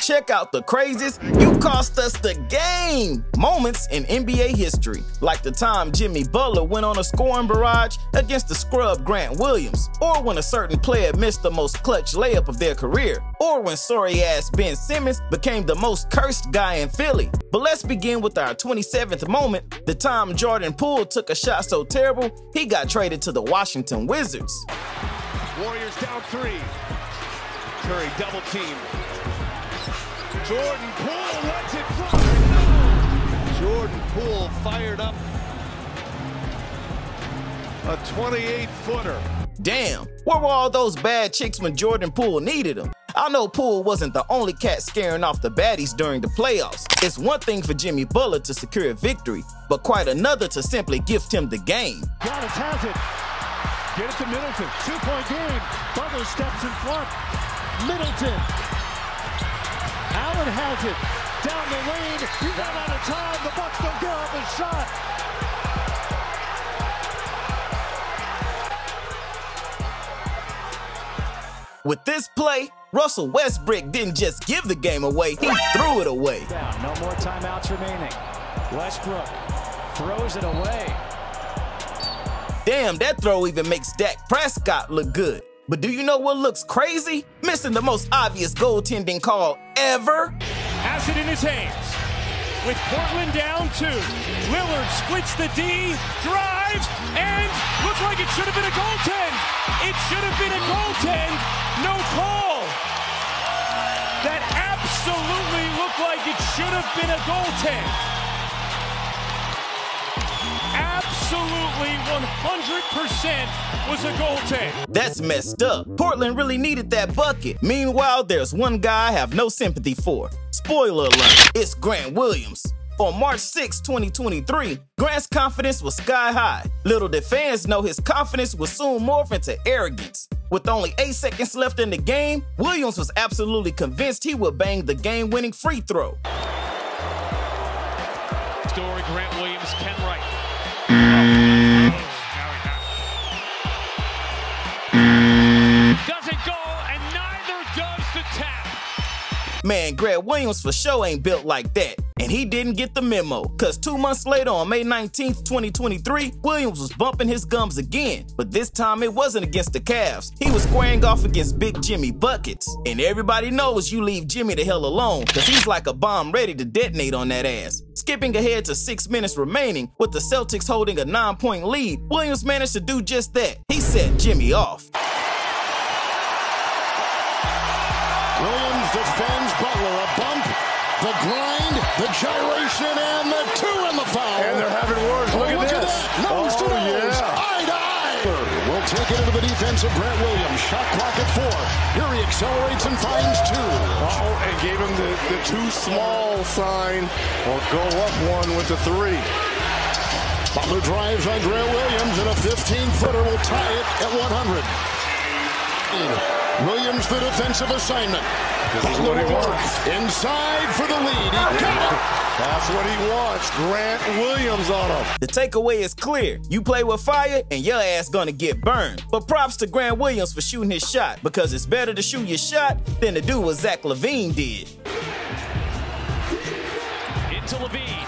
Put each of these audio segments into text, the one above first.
Check out the craziest "you cost us the game" moments in NBA history, like the time Jimmy Butler went on a scoring barrage against the scrub Grant Williams, or when a certain player missed the most clutch layup of their career, or when sorry-ass Ben Simmons became the most cursed guy in Philly. But let's begin with our 27th moment, the time Jordan Poole took a shot so terrible he got traded to the Washington Wizards. Warriors down 3. Curry double team. Jordan Poole lets it fly. Jordan Poole fired up a 28-footer. Damn, where were all those bad chicks when Jordan Poole needed them? I know Poole wasn't the only cat scaring off the baddies during the playoffs. It's one thing for Jimmy Butler to secure a victory, but quite another to simply gift him the game. Giannis has it. Get it to Middleton. 2-point game. Butler steps in front. Middleton. Allen has it. Down the lane. He ran out of time. The Bucks don't get off his shot. With this play, Russell Westbrook didn't just give the game away, he threw it away. No more timeouts remaining. Westbrook throws it away. Damn, that throw even makes Dak Prescott look good. But do you know what looks crazy? Missing the most obvious goaltending call ever. Has it in his hands. With Portland down 2. Lillard splits the D, drives, and looks like it should have been a goaltend. It should have been a goaltend. No call. That absolutely looked like it should have been a goaltend. Absolutely 100% was a goaltend. That's messed up. Portland really needed that bucket. Meanwhile, there's one guy I have no sympathy for. Spoiler alert, it's Grant Williams. On March 6, 2023, Grant's confidence was sky high. Little did fans know his confidence would soon morph into arrogance. With only 8 seconds left in the game, Williams was absolutely convinced he would bang the game-winning free throw. Story, Grant Williams, Ken Wright. Doesn't go, and neither does the tap. Man, Grant Williams for sure ain't built like that. And he didn't get the memo, cause 2 months later on May 19th, 2023, Williams was bumping his gums again. But this time it wasn't against the Cavs. He was squaring off against Big Jimmy Buckets. And everybody knows you leave Jimmy the hell alone, cause he's like a bomb ready to detonate on that ass. Skipping ahead to 6 minutes remaining, with the Celtics holding a 9-point lead, Williams managed to do just that. He set Jimmy off. Williams defends Butler, a bump, the grind, the gyration, and the 2 in the foul. And they're having words. Look at this. Nose to nose, eye to eye. Will take it into the defense of Grant Williams. Shot clock at 4. Here he accelerates and finds 2. And gave him the too small sign, or go up 1 with the 3. Butler drives on Grant Williams, and a 15-footer will tie it at 100. Williams, the defensive assignment. This is what he wants. Inside for the lead. He got it. That's what he wants. Grant Williams on him. The takeaway is clear. You play with fire and your ass gonna get burned. But props to Grant Williams for shooting his shot, because it's better to shoot your shot than to do what Zach LaVine did. Into LaVine.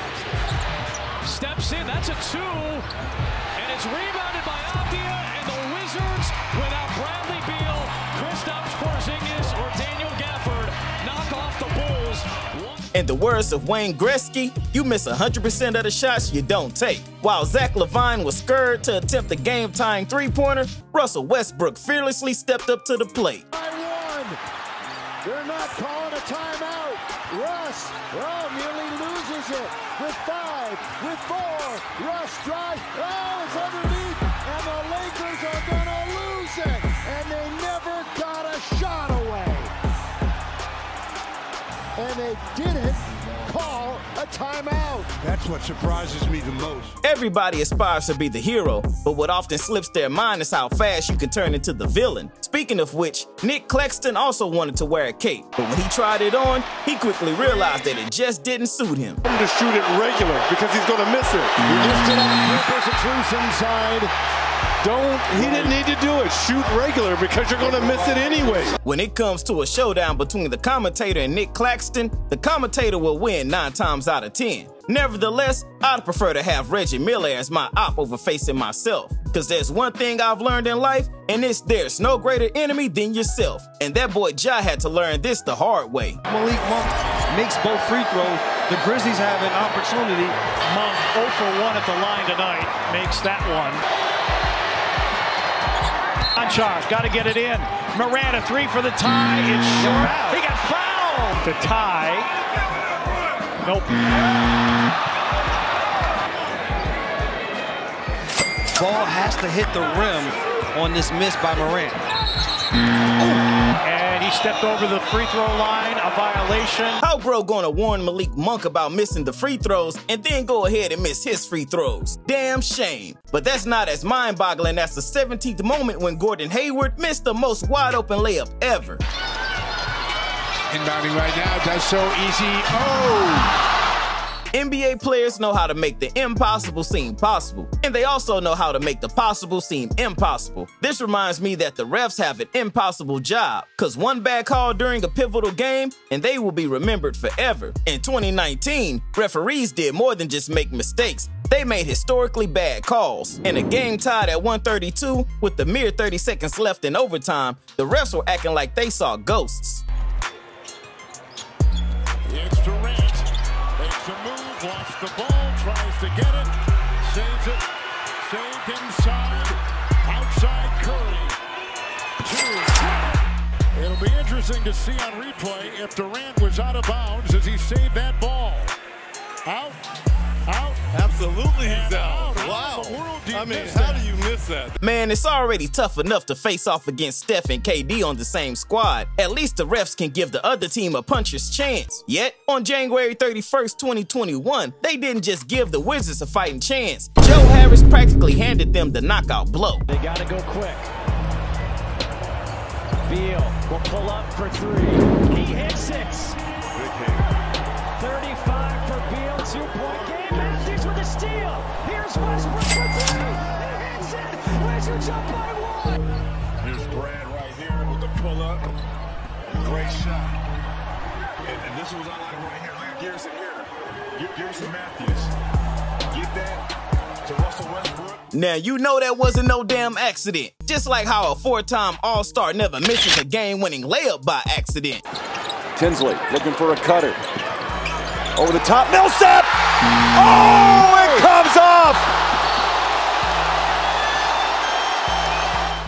Steps in, that's a 2. And it's rebounded by Avdia, and the Wizards, without Bradley Beal, Kristaps Porzingis, or Daniel Gafford, knock off the Bulls. In the words of Wayne Gretzky, you miss 100% of the shots you don't take. While Zach LaVine was scared to attempt the game-tying three-pointer, Russell Westbrook fearlessly stepped up to the plate. They're not calling a timeout. Russ, nearly loses it. With 5, with 4. Russ drives. It's underneath. And the Lakers are going to lose it. And they never got a shot away. And they didn't call a timeout. That's what surprises me the most. Everybody aspires to be the hero, but what often slips their mind is how fast you can turn into the villain. Speaking of which, Nick Claxton also wanted to wear a cape, but when he tried it on, he quickly realized that it just didn't suit him. To shoot it regular because he's going to miss it. He lifted up purpose, a truce inside. He didn't need to do it. Shoot regular because you're going to miss it anyway. When it comes to a showdown between the commentator and Nick Claxton, the commentator will win 9 times out of 10. Nevertheless, I'd prefer to have Reggie Miller as my op over facing myself. Cause there's one thing I've learned in life, and it's there's no greater enemy than yourself. And that boy Ja had to learn this the hard way. Malik Monk makes both free throws. The Grizzlies have an opportunity. Monk 0 for 1 at the line tonight. Makes that one. Anchar, got to get it in. Morant, a 3 for the tie. It's short. He got fouled. To tie. Nope. Ball has to hit the rim on this miss by Morant. And he stepped over the free throw line, a violation. How bro gonna warn Malik Monk about missing the free throws and then go ahead and miss his free throws? Damn shame. But that's not as mind-boggling as the 17th moment when Gordon Hayward missed the most wide-open layup ever. Inbounding right now, that's so easy. Oh! NBA players know how to make the impossible seem possible, and they also know how to make the possible seem impossible. This reminds me that the refs have an impossible job, cause one bad call during a pivotal game, and they will be remembered forever. In 2019, referees did more than just make mistakes. They made historically bad calls. In a game tied at 132, with the mere 30 seconds left in overtime, the refs were acting like they saw ghosts. It's Durant. Makes a move, lost the ball, tries to get it, saves it, saved inside, outside Curry. 2. It'll be interesting to see on replay if Durant was out of bounds as he saved that ball. Out. Absolutely he's out. Wow. I mean, how do you miss that? Man, it's already tough enough to face off against Steph and KD on the same squad. At least the refs can give the other team a puncher's chance. Yet, on January 31st, 2021, they didn't just give the Wizards a fighting chance. Joe Harris practically handed them the knockout blow. They got to go quick. Beal will pull up for 3. He hits it. 35 for Beal, 2-point game. Matthews with a steal. Here's Westbrook for 3. He hits it. Wizards up by 1. Here's Brad right here with the pull-up. Great shot. And this was on line right here. Look at Garrison here. Garrison Matthews. Get that to Russell Westbrook. Now, you know that wasn't no damn accident. Just like how a 4-time All-Star never misses a game-winning layup by accident. Tinsley looking for a cutter. Over the top, Millsap! Oh, it comes off!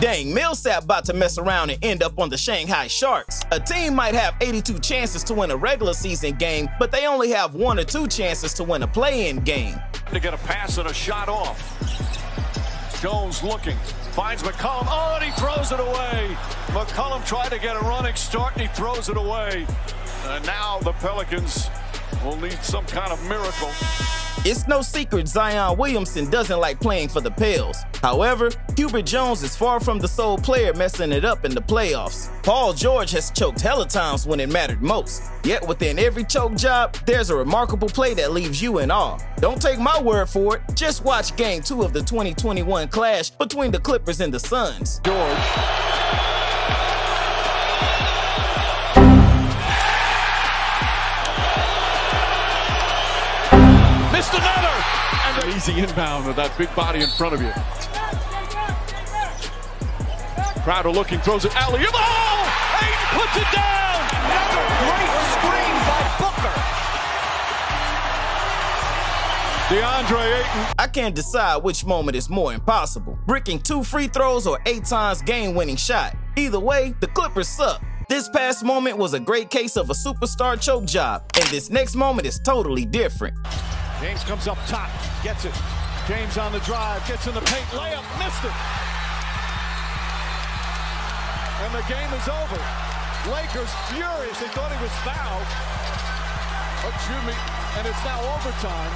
Dang, Millsap about to mess around and end up on the Shanghai Sharks. A team might have 82 chances to win a regular season game, but they only have 1 or 2 chances to win a play-in game. To get a pass and a shot off. Jones looking, finds McCollum, oh, and he throws it away. McCollum tried to get a running start, and he throws it away. And now the Pelicans will need some kind of miracle. It's no secret Zion Williamson doesn't like playing for the Pels. However, Hubert Jones is far from the sole player messing it up in the playoffs. Paul George has choked hella times when it mattered most. Yet within every choke job, there's a remarkable play that leaves you in awe. Don't take my word for it, just watch Game 2 of the 2021 clash between the Clippers and the Suns. George. Missed another! And easy inbound with that big body in front of you. Crowder looking, throws it alley-oop. Oh! Ayton puts it down! That's a great screen by Booker. DeAndre Ayton. I can't decide which moment is more impossible, bricking 2 free throws or 8 times game-winning shot. Either way, the Clippers suck. This past moment was a great case of a superstar choke job, and this next moment is totally different. James comes up top, gets it. James on the drive, gets in the paint, layup, missed it. And the game is over. Lakers furious, they thought he was fouled. Excuse me, and it's now overtime.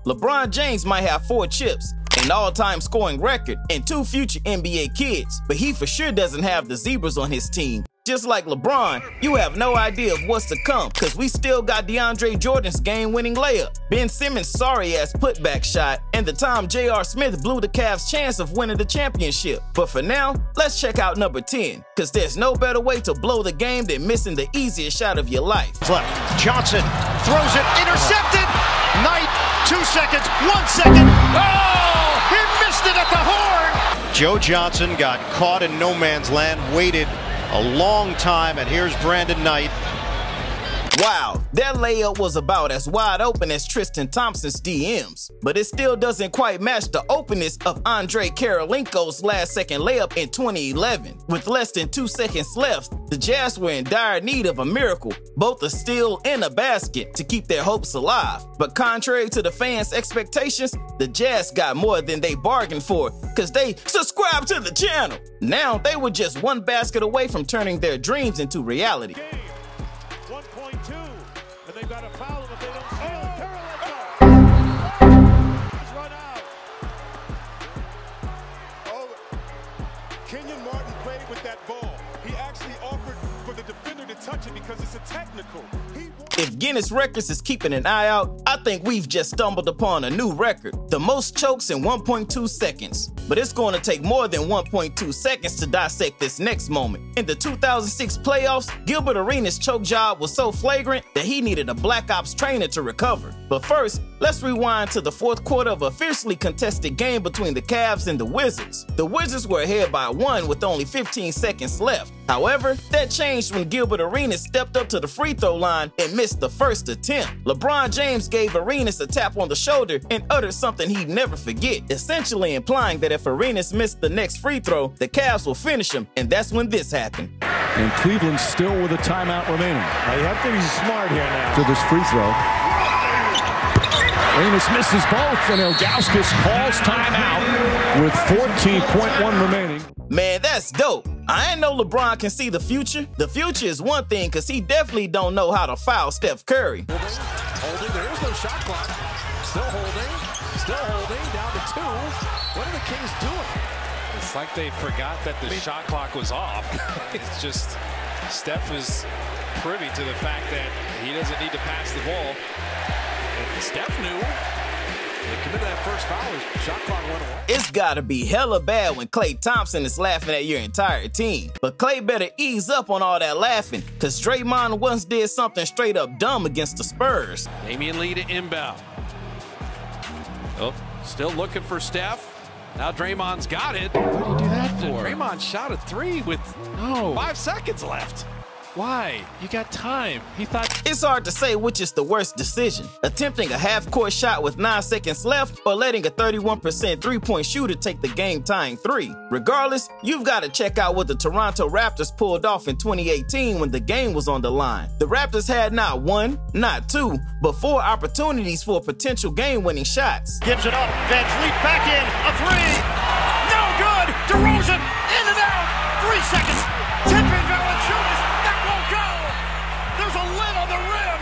LeBron James might have 4 chips, an all-time scoring record, and 2 future NBA kids, but he for sure doesn't have the Zebras on his team. Just like LeBron, you have no idea of what's to come because we still got DeAndre Jordan's game-winning layup, Ben Simmons' sorry-ass putback shot, and the time J.R. Smith blew the Cavs' chance of winning the championship. But for now, let's check out number 10, because there's no better way to blow the game than missing the easiest shot of your life. Johnson throws it, intercepted. Knight, 2 seconds, 1 second. Oh, he missed it at the horn. Joe Johnson got caught in no man's land, waited a long time, and here's Brandon Knight. Wow, that layup was about as wide open as Tristan Thompson's DMs, but it still doesn't quite match the openness of Andre Karolinko's last-second layup in 2011. With less than 2 seconds left, the Jazz were in dire need of a miracle, both a steal and a basket, to keep their hopes alive. But contrary to the fans' expectations, the Jazz got more than they bargained for, because they subscribed to the channel. Now, they were just one basket away from turning their dreams into reality. 1.2, and they've got a foul if they don't steal it. He's run out. Oh, Kenyon Martin played with that ball. He actually offered for the defender to touch it because it's a technical. If Guinness Records is keeping an eye out, I think we've just stumbled upon a new record, the most chokes in 1.2 seconds. But it's going to take more than 1.2 seconds to dissect this next moment. In the 2006 playoffs, Gilbert Arenas' choke job was so flagrant that he needed a Black Ops trainer to recover. But first, let's rewind to the fourth quarter of a fiercely contested game between the Cavs and the Wizards. The Wizards were ahead by 1 with only 15 seconds left. However, that changed when Gilbert Arenas stepped up to the free throw line and missed the first attempt. LeBron James gave Arenas a tap on the shoulder and uttered something he'd never forget, essentially implying that if Arenas missed the next free throw, the Cavs will finish him, and that's when this happened. And Cleveland still with a timeout remaining. Now, you have to be smart here now. To this free throw. Arenas misses both, and Ilgauskas calls timeout with 14.1 remaining. Man, that's dope. I ain't know LeBron can see the future. The future is one thing, because he definitely don't know how to foul Steph Curry. Holding, there is no shot clock. Still holding, down to 2. What are the Kings doing? It's like they forgot that the shot clock was off. It's just, Steph is privy to the fact that he doesn't need to pass the ball. And Steph knew. They committed that first foul. Shot clock went away. It's gotta be hella bad when Klay Thompson is laughing at your entire team. But Klay better ease up on all that laughing, cause Draymond once did something straight up dumb against the Spurs. Damian Lee to inbound. Oh, still looking for Steph. Now Draymond's got it. What did he do that for? Draymond shot a 3 with 5 seconds left. Why? You got time. He thought... It's hard to say which is the worst decision, attempting a half-court shot with 9 seconds left or letting a 31% three-point shooter take the game-tying 3. Regardless, you've got to check out what the Toronto Raptors pulled off in 2018 when the game was on the line. The Raptors had not 1, not 2, but 4 opportunities for potential game-winning shots. Gives it up, Van Vliet back in, a 3. No good! DeRozan, in and out, 3 seconds. Tipping Valanciunas, that won't go! There's a lid on the rim!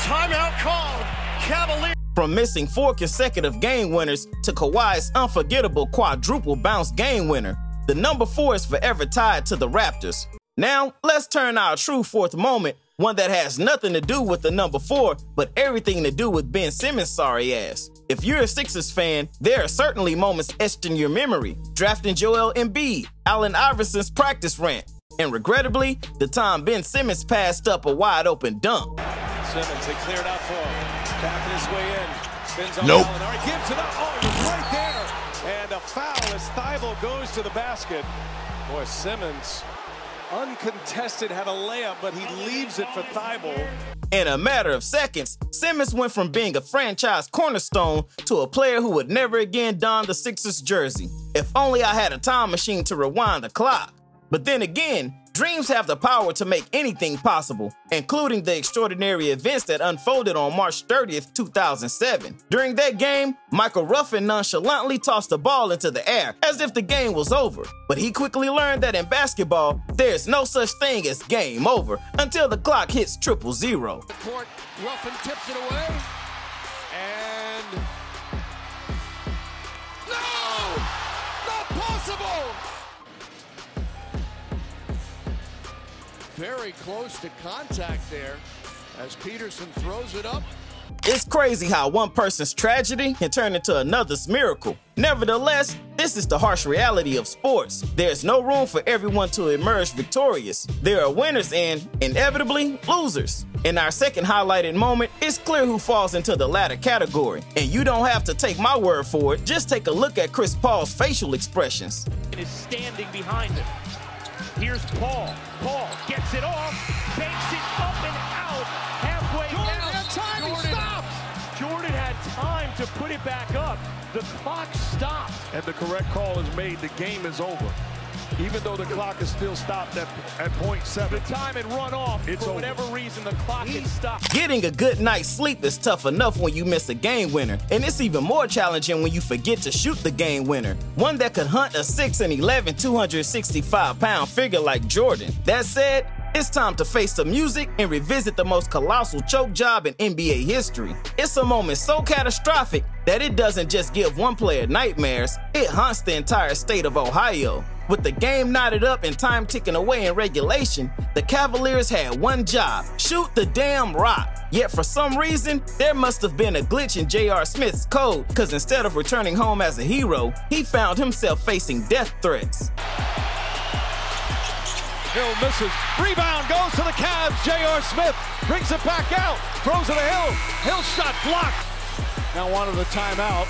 Timeout called, Cavaliers. From missing 4 consecutive game winners to Kawhi's unforgettable quadruple bounce game winner, the number 4 is forever tied to the Raptors. Now, let's turn our true fourth moment, one that has nothing to do with the number 4, but everything to do with Ben Simmons' sorry ass. If you're a Sixers fan, there are certainly moments etched in your memory. Drafting Joel Embiid, Allen Iverson's practice rant, and regrettably, the time Ben Simmons passed up a wide-open dunk. Simmons, they cleared out for him. Tapping his way in. Spins on Nope. Allen. All right, gives it up. Oh, it was right there. And a foul as Thibault goes to the basket. Boy, Simmons, uncontested, had a layup, but he leaves it for Thibault. In a matter of seconds, Simmons went from being a franchise cornerstone to a player who would never again don the Sixers jersey. If only I had a time machine to rewind the clock. But then again, dreams have the power to make anything possible, including the extraordinary events that unfolded on March 30th, 2007. During that game, Michael Ruffin nonchalantly tossed the ball into the air as if the game was over. But he quickly learned that in basketball, there's no such thing as game over until the clock hits 000. Court, Ruffin tips it away. And No! Not possible! very close to contact there as Peterson throws it up. It's crazy how one person's tragedy can turn into another's miracle. Nevertheless, this is the harsh reality of sports. There's no room for everyone to emerge victorious. There are winners and, inevitably, losers. In our second highlighted moment, it's clear who falls into the latter category. And you don't have to take my word for it, just take a look at Chris Paul's facial expressions. Is standing behind him. Here's Paul. Paul gets it off, takes it up and out, halfway down. Jordan had time to put it back up. The clock stopped. And the correct call is made. The game is over. Even though the clock is still stopped at 0.7. The time had run off. It's for over. whatever reason, the clock had stopped. Getting a good night's sleep is tough enough when you miss a game winner, and it's even more challenging when you forget to shoot the game winner. One that could hunt a 6'11", 265-pound figure like Jordan. That said, it's time to face the music and revisit the most colossal choke job in NBA history. It's a moment so catastrophic that it doesn't just give one player nightmares, it haunts the entire state of Ohio. With the game knotted up and time ticking away in regulation, the Cavaliers had one job: shoot the damn rock. Yet for some reason, there must have been a glitch in J.R. Smith's code, because instead of returning home as a hero, he found himself facing death threats. Hill misses. Rebound goes to the Cavs. J.R. Smith brings it back out. Throws it to Hill. Hill shot blocked. Now wanted a timeout,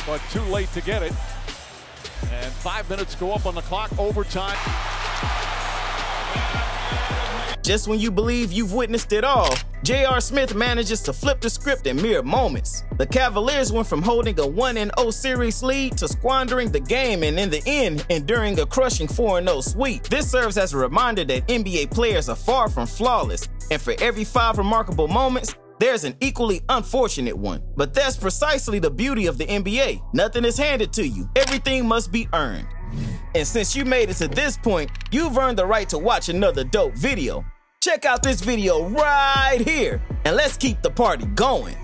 but too late to get it. And 5 minutes go up on the clock. Overtime. Just when you believe you've witnessed it all, J.R. Smith manages to flip the script in mere moments. The Cavaliers went from holding a 1-0 series lead to squandering the game and in the end, enduring a crushing 4-0 sweep. This serves as a reminder that NBA players are far from flawless, and for every 5 remarkable moments, there's an equally unfortunate one. But that's precisely the beauty of the NBA. Nothing is handed to you. Everything must be earned. And since you made it to this point, you've earned the right to watch another dope video. Check out this video right here, and let's keep the party going.